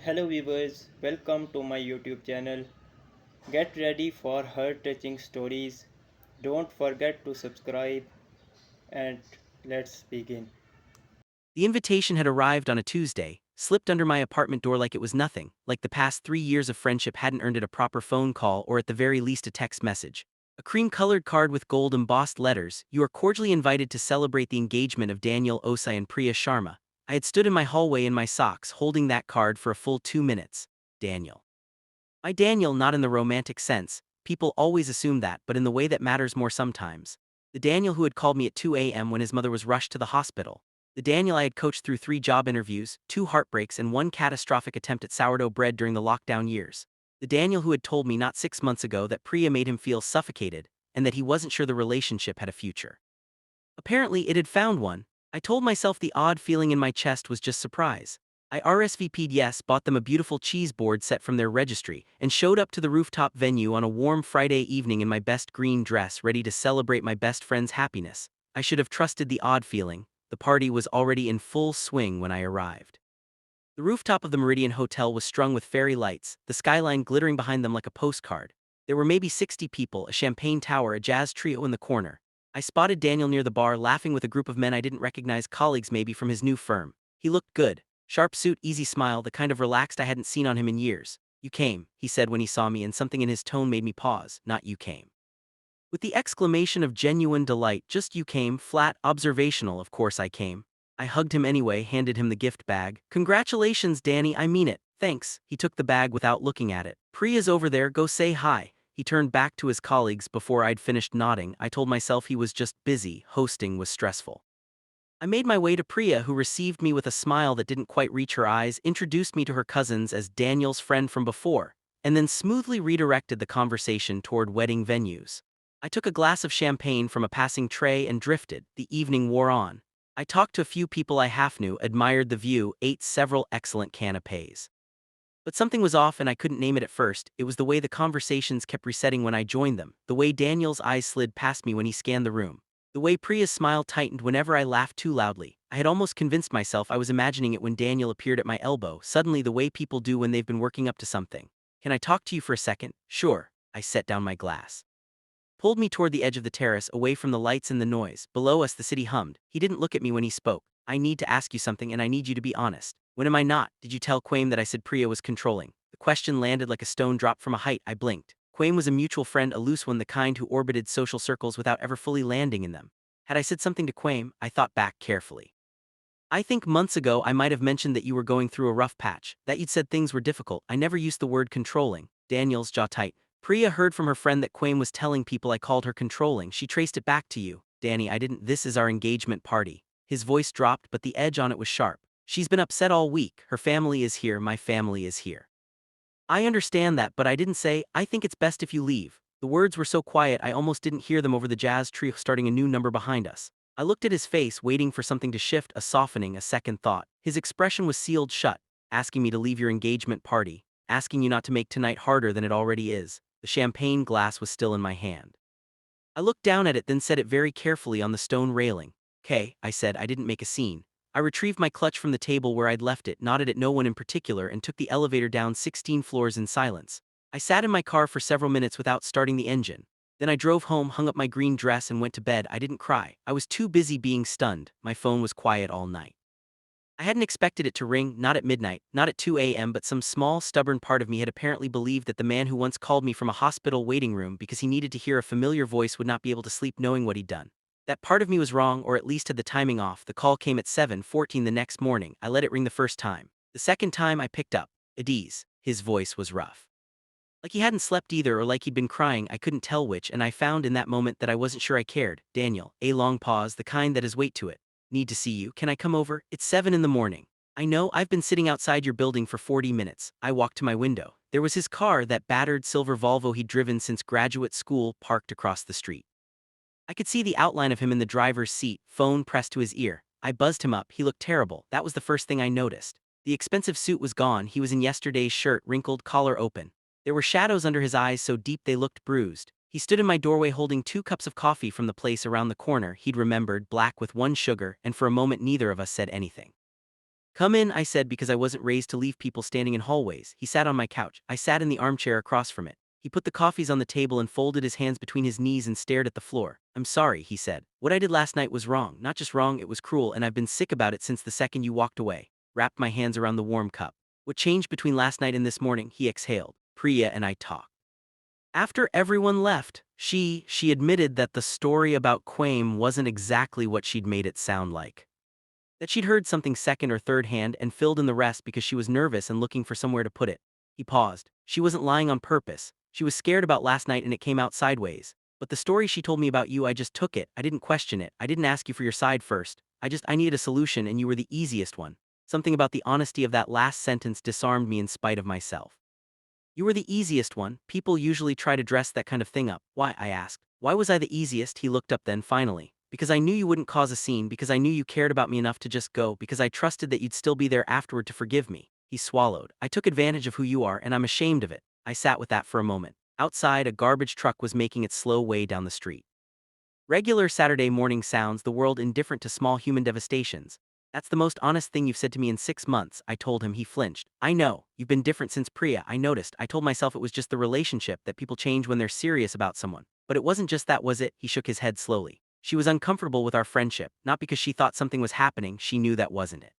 Hello viewers, welcome to my YouTube channel. Get ready for heart-touching stories. Don't forget to subscribe and let's begin. The invitation had arrived on a Tuesday, slipped under my apartment door like it was nothing, like the past 3 years of friendship hadn't earned it a proper phone call or at the very least a text message. A cream-colored card with gold embossed letters, "You are cordially invited to celebrate the engagement of Daniel Osai and Priya Sharma." I had stood in my hallway in my socks, holding that card for a full 2 minutes. Daniel. My Daniel, not in the romantic sense. People always assume that, but in the way that matters more sometimes. The Daniel who had called me at 2 a.m. when his mother was rushed to the hospital. The Daniel I had coached through 3 job interviews, 2 heartbreaks, and 1 catastrophic attempt at sourdough bread during the lockdown years. The Daniel who had told me not 6 months ago that Priya made him feel suffocated, and that he wasn't sure the relationship had a future. Apparently, it had found one. I told myself the odd feeling in my chest was just surprise. I RSVP'd yes, bought them a beautiful cheese board set from their registry, and showed up to the rooftop venue on a warm Friday evening in my best green dress, ready to celebrate my best friend's happiness. I should have trusted the odd feeling. The party was already in full swing when I arrived. The rooftop of the Meridian Hotel was strung with fairy lights, the skyline glittering behind them like a postcard. There were maybe 60 people, a champagne tower, a jazz trio in the corner. I spotted Daniel near the bar laughing with a group of men I didn't recognize, colleagues maybe from his new firm. He looked good. Sharp suit, easy smile, the kind of relaxed I hadn't seen on him in years. "You came," he said when he saw me, and something in his tone made me pause. Not "you came." With the exclamation of genuine delight, just "you came," flat, observational. Of course I came. I hugged him anyway, handed him the gift bag. "Congratulations, Danny, I mean it." "Thanks." He took the bag without looking at it. "Priya's over there, go say hi." He turned back to his colleagues before I'd finished nodding. I told myself he was just busy, hosting was stressful. I made my way to Priya, who received me with a smile that didn't quite reach her eyes, introduced me to her cousins as Daniel's friend from before, and then smoothly redirected the conversation toward wedding venues. I took a glass of champagne from a passing tray and drifted. The evening wore on. I talked to a few people I half knew, admired the view, ate several excellent canapés. But something was off, and I couldn't name it at first. It was the way the conversations kept resetting when I joined them, the way Daniel's eyes slid past me when he scanned the room, the way Priya's smile tightened whenever I laughed too loudly. I had almost convinced myself I was imagining it when Daniel appeared at my elbow, suddenly the way people do when they've been working up to something. "Can I talk to you for a second?" "Sure." I set down my glass. Pulled me toward the edge of the terrace, away from the lights and the noise. Below us the city hummed. He didn't look at me when he spoke. "I need to ask you something, and I need you to be honest." "When am I not?" "Did you tell Quaim that I said Priya was controlling?" The question landed like a stone dropped from a height. I blinked. Quaim was a mutual friend, a loose one, the kind who orbited social circles without ever fully landing in them. Had I said something to Quaim? I thought back carefully. I think months ago I might have mentioned that you were going through a rough patch, that you'd said things were difficult. I never used the word controlling. Daniel's jaw tight. "Priya heard from her friend that Quaim was telling people I called her controlling. She traced it back to you." "Danny, I didn't. This is our engagement party." His voice dropped, but the edge on it was sharp. "She's been upset all week. Her family is here, my family is here." "I understand that, but I didn't say, I think it's best if you leave." The words were so quiet I almost didn't hear them over the jazz trio starting a new number behind us. I looked at his face, waiting for something to shift, a softening, a second thought. His expression was sealed shut. "Asking me to leave your engagement party. Asking you not to make tonight harder than it already is." The champagne glass was still in my hand. I looked down at it, then set it very carefully on the stone railing. "'Kay," I said. I didn't make a scene. I retrieved my clutch from the table where I'd left it, nodded at no one in particular, and took the elevator down 16 floors in silence. I sat in my car for several minutes without starting the engine. Then I drove home, hung up my green dress, and went to bed. I didn't cry. I was too busy being stunned. My phone was quiet all night. I hadn't expected it to ring, not at midnight, not at 2 a.m., but some small, stubborn part of me had apparently believed that the man who once called me from a hospital waiting room because he needed to hear a familiar voice would not be able to sleep knowing what he'd done. That part of me was wrong, or at least had the timing off. The call came at 7:14 the next morning. I let it ring the first time. The second time I picked up. Adiz. His voice was rough. Like he hadn't slept either, or like he'd been crying. I couldn't tell which, and I found in that moment that I wasn't sure I cared. "Daniel." A long pause, the kind that has weight to it. "Need to see you. Can I come over? It's 7 in the morning." "I know. I've been sitting outside your building for 40 minutes. I walked to my window. There was his car, that battered silver Volvo he'd driven since graduate school, parked across the street. I could see the outline of him in the driver's seat, phone pressed to his ear. I buzzed him up. He looked terrible. That was the first thing I noticed. The expensive suit was gone. He was in yesterday's shirt, wrinkled, collar open. There were shadows under his eyes so deep they looked bruised. He stood in my doorway holding 2 cups of coffee from the place around the corner he'd remembered, black with 1 sugar, and for a moment neither of us said anything. Come in, I said because I wasn't raised to leave people standing in hallways. He sat on my couch. I sat in the armchair across from it. He put the coffees on the table and folded his hands between his knees and stared at the floor. I'm sorry, he said. What I did last night was wrong. Not just wrong, it was cruel, and I've been sick about it since the second you walked away. Wrapped my hands around the warm cup. What changed between last night and this morning? He exhaled. Priya and I talked. After everyone left, she admitted that the story about Quame wasn't exactly what she'd made it sound like. That she'd heard something second or third hand and filled in the rest because she was nervous and looking for somewhere to put it. He paused. She wasn't lying on purpose. She was scared about last night and it came out sideways. But the story she told me about you, I just took it. I didn't question it. I didn't ask you for your side first. I needed a solution and you were the easiest one. Something about the honesty of that last sentence disarmed me in spite of myself. You were the easiest one. People usually try to dress that kind of thing up. Why? I asked. Why was I the easiest? He looked up then, finally. Because I knew you wouldn't cause a scene, because I knew you cared about me enough to just go, because I trusted that you'd still be there afterward to forgive me. He swallowed. I took advantage of who you are, and I'm ashamed of it. I sat with that for a moment. Outside, a garbage truck was making its slow way down the street. Regular Saturday morning sounds, the world indifferent to small human devastations. That's the most honest thing you've said to me in 6 months, I told him. He flinched. I know, you've been different since Priya, I noticed. I told myself it was just the relationship, that people change when they're serious about someone. But it wasn't just that, was it? He shook his head slowly. She was uncomfortable with our friendship, not because she thought something was happening, she knew that wasn't it.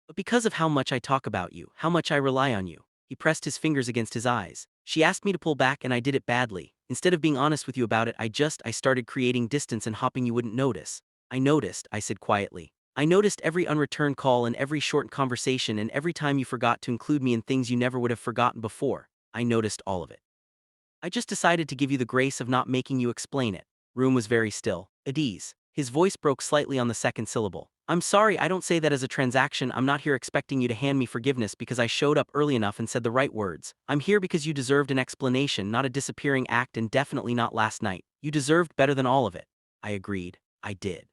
But because of how much I talk about you, how much I rely on you. He pressed his fingers against his eyes. She asked me to pull back and I did it badly. Instead of being honest with you about it, I started creating distance and hoping you wouldn't notice. I noticed, I said quietly. I noticed every unreturned call and every short conversation and every time you forgot to include me in things you never would have forgotten before. I noticed all of it. I just decided to give you the grace of not making you explain it. Room was very still. At ease. His voice broke slightly on the second syllable. I'm sorry, I don't say that as a transaction. I'm not here expecting you to hand me forgiveness because I showed up early enough and said the right words. I'm here because you deserved an explanation, not a disappearing act, and definitely not last night. You deserved better than all of it. I agreed. I did.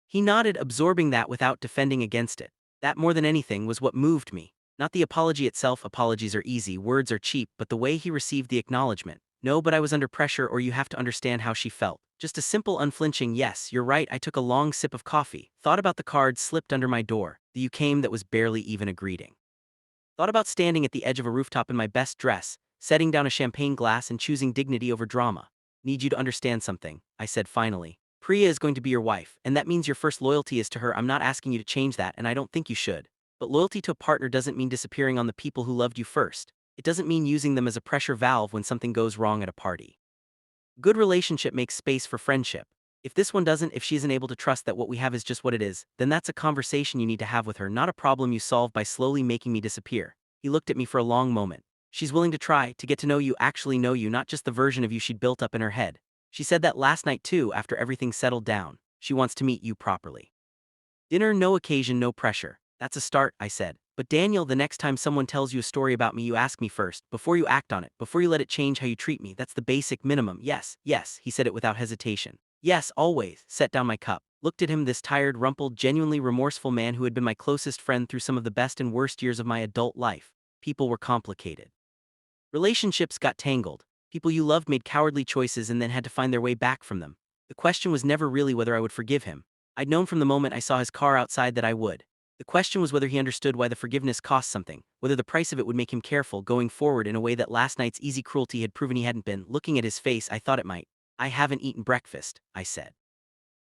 He nodded, absorbing that without defending against it. That, more than anything, was what moved me. Not the apology itself. Apologies are easy, words are cheap, but the way he received the acknowledgement. No, but I was under pressure, or you have to understand how she felt. Just a simple, unflinching, yes, you're right. I took a long sip of coffee, thought about the card slipped under my door, the you came that was barely even a greeting. Thought about standing at the edge of a rooftop in my best dress, setting down a champagne glass and choosing dignity over drama. Need you to understand something, I said finally. Priya is going to be your wife, and that means your first loyalty is to her. I'm not asking you to change that, and I don't think you should. But loyalty to a partner doesn't mean disappearing on the people who loved you first. It doesn't mean using them as a pressure valve when something goes wrong at a party. Good relationship makes space for friendship. If this one doesn't, if she isn't able to trust that what we have is just what it is, then that's a conversation you need to have with her, not a problem you solve by slowly making me disappear. He looked at me for a long moment. She's willing to try, to get to know you, actually know you, not just the version of you she'd built up in her head. She said that last night too, after everything settled down. She wants to meet you properly. Dinner, no occasion, no pressure. That's a start, I said. But Daniel, the next time someone tells you a story about me, you ask me first, before you act on it, before you let it change how you treat me. That's the basic minimum. Yes, yes, he said it without hesitation. Yes, always. Set down my cup. Looked at him, this tired, rumpled, genuinely remorseful man who had been my closest friend through some of the best and worst years of my adult life. People were complicated. Relationships got tangled. People you loved made cowardly choices and then had to find their way back from them. The question was never really whether I would forgive him. I'd known from the moment I saw his car outside that I would. The question was whether he understood why the forgiveness cost something, whether the price of it would make him careful going forward in a way that last night's easy cruelty had proven he hadn't been. Looking at his face, I thought it might. I haven't eaten breakfast, I said.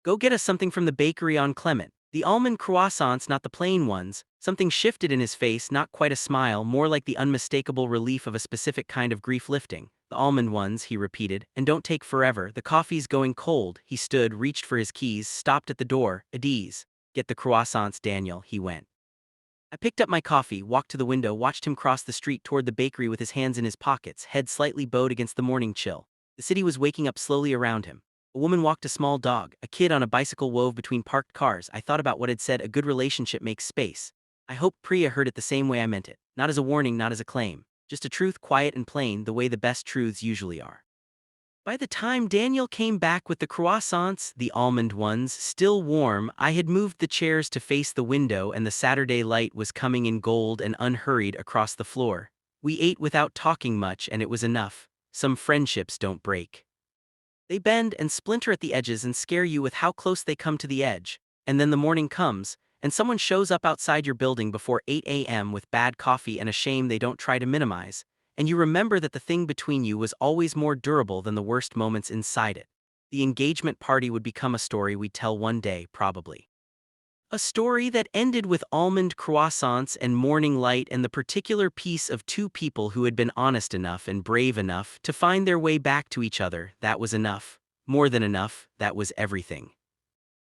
Go get us something from the bakery on Clement. The almond croissants, not the plain ones. Something shifted in his face, not quite a smile, more like the unmistakable relief of a specific kind of grief lifting. The almond ones, he repeated, and don't take forever. The coffee's going cold. He stood, reached for his keys, stopped at the door. At ease. Get the croissants, Daniel, he went. I picked up my coffee, walked to the window, watched him cross the street toward the bakery with his hands in his pockets, head slightly bowed against the morning chill. The city was waking up slowly around him. A woman walked a small dog, a kid on a bicycle wove between parked cars. I thought about what had said, a good relationship makes space. I hoped Priya heard it the same way I meant it, not as a warning, not as a claim. Just a truth, quiet and plain, the way the best truths usually are. By the time Daniel came back with the croissants, the almond ones, still warm, I had moved the chairs to face the window and the Saturday light was coming in gold and unhurried across the floor. We ate without talking much and it was enough. Some friendships don't break. They bend and splinter at the edges and scare you with how close they come to the edge. And then the morning comes, and someone shows up outside your building before 8 a.m. with bad coffee and a shame they don't try to minimize, and you remember that the thing between you was always more durable than the worst moments inside it. The engagement party would become a story we'd tell one day, probably. A story that ended with almond croissants and morning light and the particular piece of two people who had been honest enough and brave enough to find their way back to each other. That was enough. More than enough, that was everything.